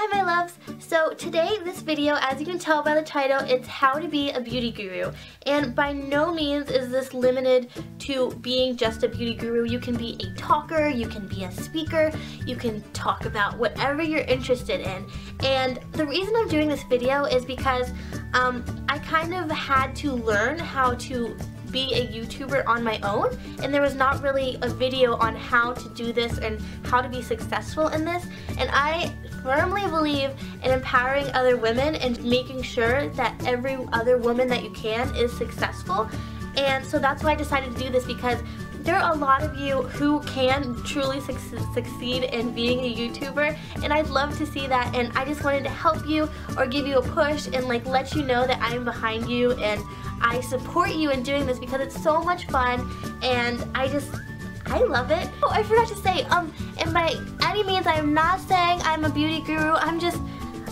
Hi my loves! So today, this video, as you can tell by the title, it's how to be a beauty guru. And by no means is this limited to being just a beauty guru. You can be a talker, you can be a speaker, you can talk about whatever you're interested in. And the reason I'm doing this video is because I kind of had to learn how to be a YouTuber on my own, and there was not really a video on how to do this and how to be successful in this. And I firmly believe in empowering other women and making sure that every other woman that you can is successful. And so that's why I decided to do this, because there are a lot of you who can truly succeed in being a YouTuber, and I'd love to see that, and I just wanted to help you or give you a push and like let you know that I'm behind you and I support you in doing this because it's so much fun and I love it. Oh, I forgot to say, and by any means I am not saying I'm a beauty guru. I'm just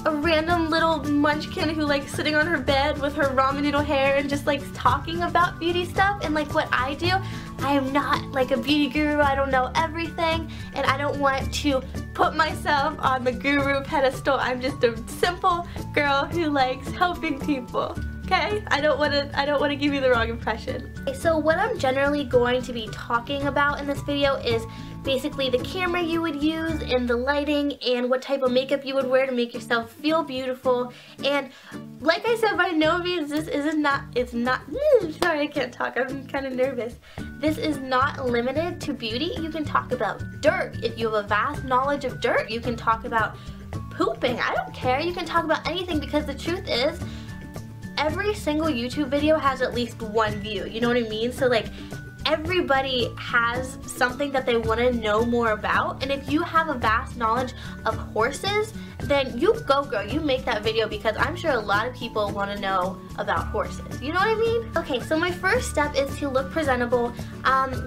a random little munchkin who likes sitting on her bed with her ramen noodle hair and just like talking about beauty stuff and like what I do. I am not like a beauty guru. I don't know everything, and I don't want to put myself on the guru pedestal. I'm just a simple girl who likes helping people. Okay? I don't want to give you the wrong impression. Okay, so what I'm generally going to be talking about in this video is basically the camera you would use and the lighting and what type of makeup you would wear to make yourself feel beautiful. And like I said, by no means sorry, I can't talk, I'm kind of nervous. This is not limited to beauty. You can talk about dirt. If you have a vast knowledge of dirt, you can talk about pooping. I don't care. You can talk about anything, because the truth is, every single YouTube video has at least one view, you know what I mean? So like, everybody has something that they want to know more about, and if you have a vast knowledge of horses, then you go girl, you make that video, because I'm sure a lot of people want to know about horses, you know what I mean? Okay, so my first step is to look presentable.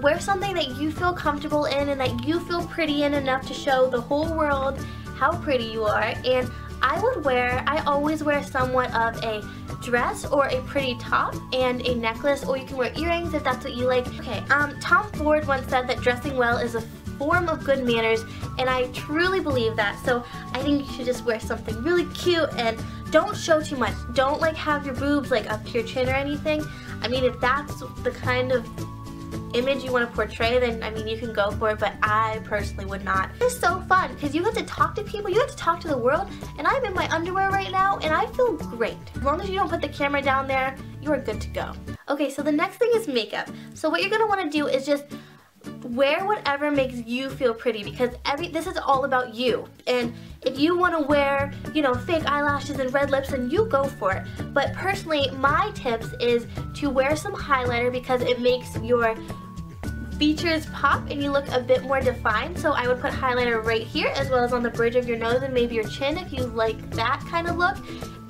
Wear something that you feel comfortable in and that you feel pretty in enough to show the whole world how pretty you are. And I always wear somewhat of a dress or a pretty top and a necklace, or you can wear earrings if that's what you like. Okay, Tom Ford once said that dressing well is a form of good manners, and I truly believe that. So I think you should just wear something really cute and don't show too much. Don't like have your boobs like up to your chin or anything. I mean, if that's the kind of image you want to portray, then I mean you can go for it, but I personally would not. It's so fun because you get to talk to people, you get to talk to the world, and I'm in my underwear right now and I feel great. As long as you don't put the camera down there, you are good to go. Okay, so the next thing is makeup. So what you're going to want to do is just wear whatever makes you feel pretty, because this is all about you. And if you want to wear, you know, fake eyelashes and red lips, then you go for it. But personally, my tips is to wear some highlighter, because it makes your features pop and you look a bit more defined. So I would put highlighter right here, as well as on the bridge of your nose and maybe your chin if you like that kind of look.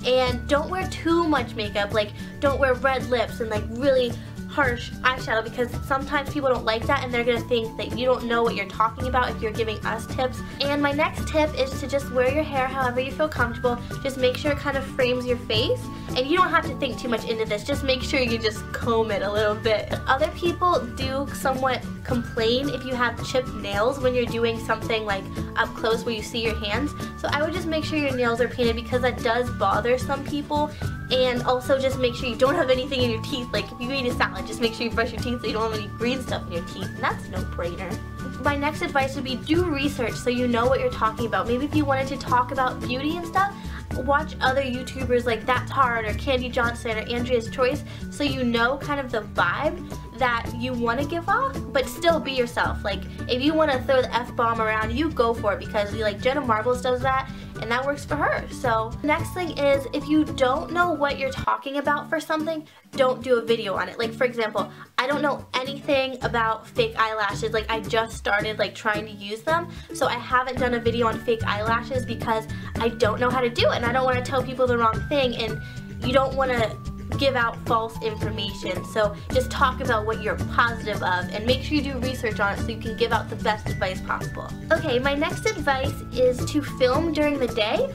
And don't wear too much makeup. Like, don't wear red lips and like really harsh eyeshadow, because sometimes people don't like that and they're gonna think that you don't know what you're talking about if you're giving us tips. And my next tip is to just wear your hair however you feel comfortable. Just make sure it kind of frames your face, and you don't have to think too much into this. Just make sure you just comb it a little bit. Other people do somewhat complain if you have chipped nails when you're doing something like up close where you see your hands. So I would just make sure your nails are painted, because that does bother some people. And also just make sure you don't have anything in your teeth. Like if you eat a salad, just make sure you brush your teeth so you don't have any green stuff in your teeth, and that's no brainer. My next advice would be do research so you know what you're talking about. Maybe if you wanted to talk about beauty and stuff, watch other YouTubers like That's Hard or Candy Johnson or Andrea's Choice, so you know kind of the vibe that you want to give off, but still be yourself. Like if you want to throw the F-bomb around, you go for it, because like Jenna Marbles does that and that works for her. So next thing is, if you don't know what you're talking about for something, don't do a video on it. Like for example, I don't know anything about fake eyelashes. Like I just started like trying to use them, so I haven't done a video on fake eyelashes because I don't know how to do it, and I don't want to tell people the wrong thing, and you don't want to give out false information. So just talk about what you're positive of, and make sure you do research on it so you can give out the best advice possible. Okay, my next advice is to film during the day,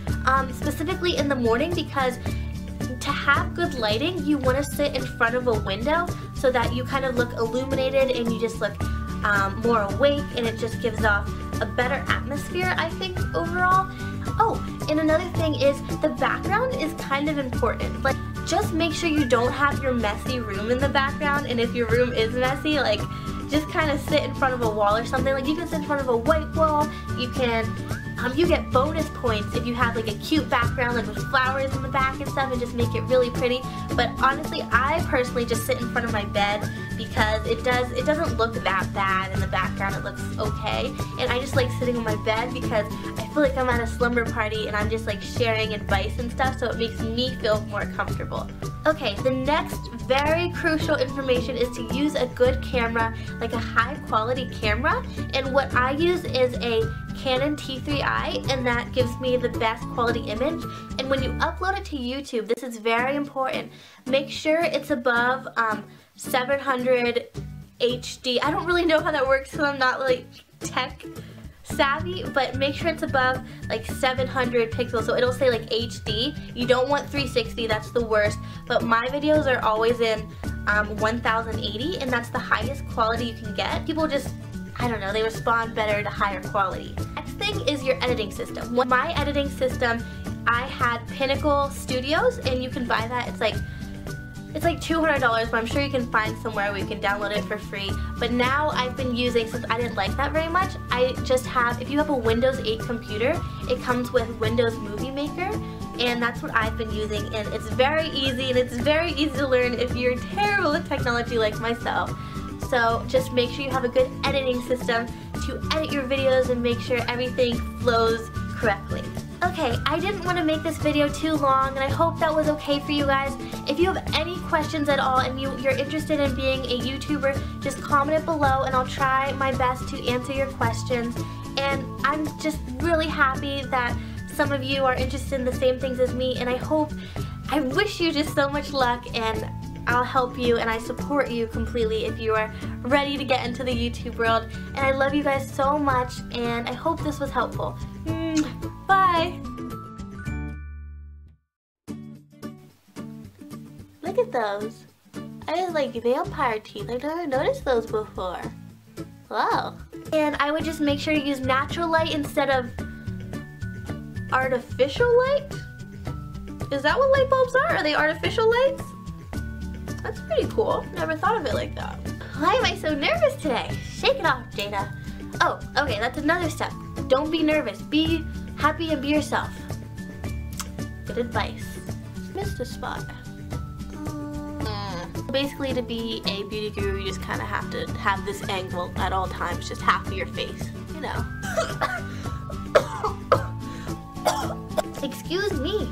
specifically in the morning, because to have good lighting, you want to sit in front of a window so that you kind of look illuminated and you just look more awake, and it just gives off a better atmosphere, I think, overall. Oh, and another thing is the background is kind of important. Like, just make sure you don't have your messy room in the background, and if your room is messy, like, just kind of sit in front of a wall or something. Like, you can sit in front of a white wall. You can, you get bonus points if you have like a cute background, like with flowers in the back and stuff, and just make it really pretty. But honestly, I personally just sit in front of my bed because it doesn't look that bad in the background. It looks okay, and I just like sitting on my bed because I feel like I'm at a slumber party and I'm just like sharing advice and stuff, so it makes me feel more comfortable. Okay, the next very crucial information is to use a good camera, like a high quality camera, and what I use is a Canon T3i, and that gives me the best quality image. And when you upload it to YouTube, this is very important. Make sure it's above 700 HD. I don't really know how that works because I'm not like tech savvy, but make sure it's above like 700 pixels, so it'll say like HD. You don't want 360, that's the worst, but my videos are always in 1080, and that's the highest quality you can get. People just, I don't know, they respond better to higher quality. Next thing is your editing system. My editing system, I had Pinnacle Studios, and you can buy that. It's like $200, but I'm sure you can find somewhere where you can download it for free. But now I've been using, since I didn't like that very much, I just have, if you have a Windows 8 computer, it comes with Windows Movie Maker, and that's what I've been using, and it's very easy, and it's very easy to learn if you're terrible at technology like myself. So just make sure you have a good editing system to edit your videos and make sure everything flows correctly. Okay, I didn't want to make this video too long, and I hope that was okay for you guys. If you have any questions at all and you're interested in being a YouTuber, just comment it below and I'll try my best to answer your questions. And I'm just really happy that some of you are interested in the same things as me, and I wish you just so much luck, and I'll help you and I support you completely if you are ready to get into the YouTube world. And I love you guys so much, and I hope this was helpful. Bye! Look at those. I just like vampire teeth. I've never noticed those before. Wow. And I would just make sure to use natural light instead of artificial light? Is that what light bulbs are? Are they artificial lights? That's pretty cool. Never thought of it like that. Why am I so nervous today? Shake it off, Jada. Oh, okay, that's another step. Don't be nervous. Be happy and be yourself. Good advice. Missed a spot. Basically, to be a beauty guru, you just kind of have to have this angle at all times, just half of your face, you know. Excuse me.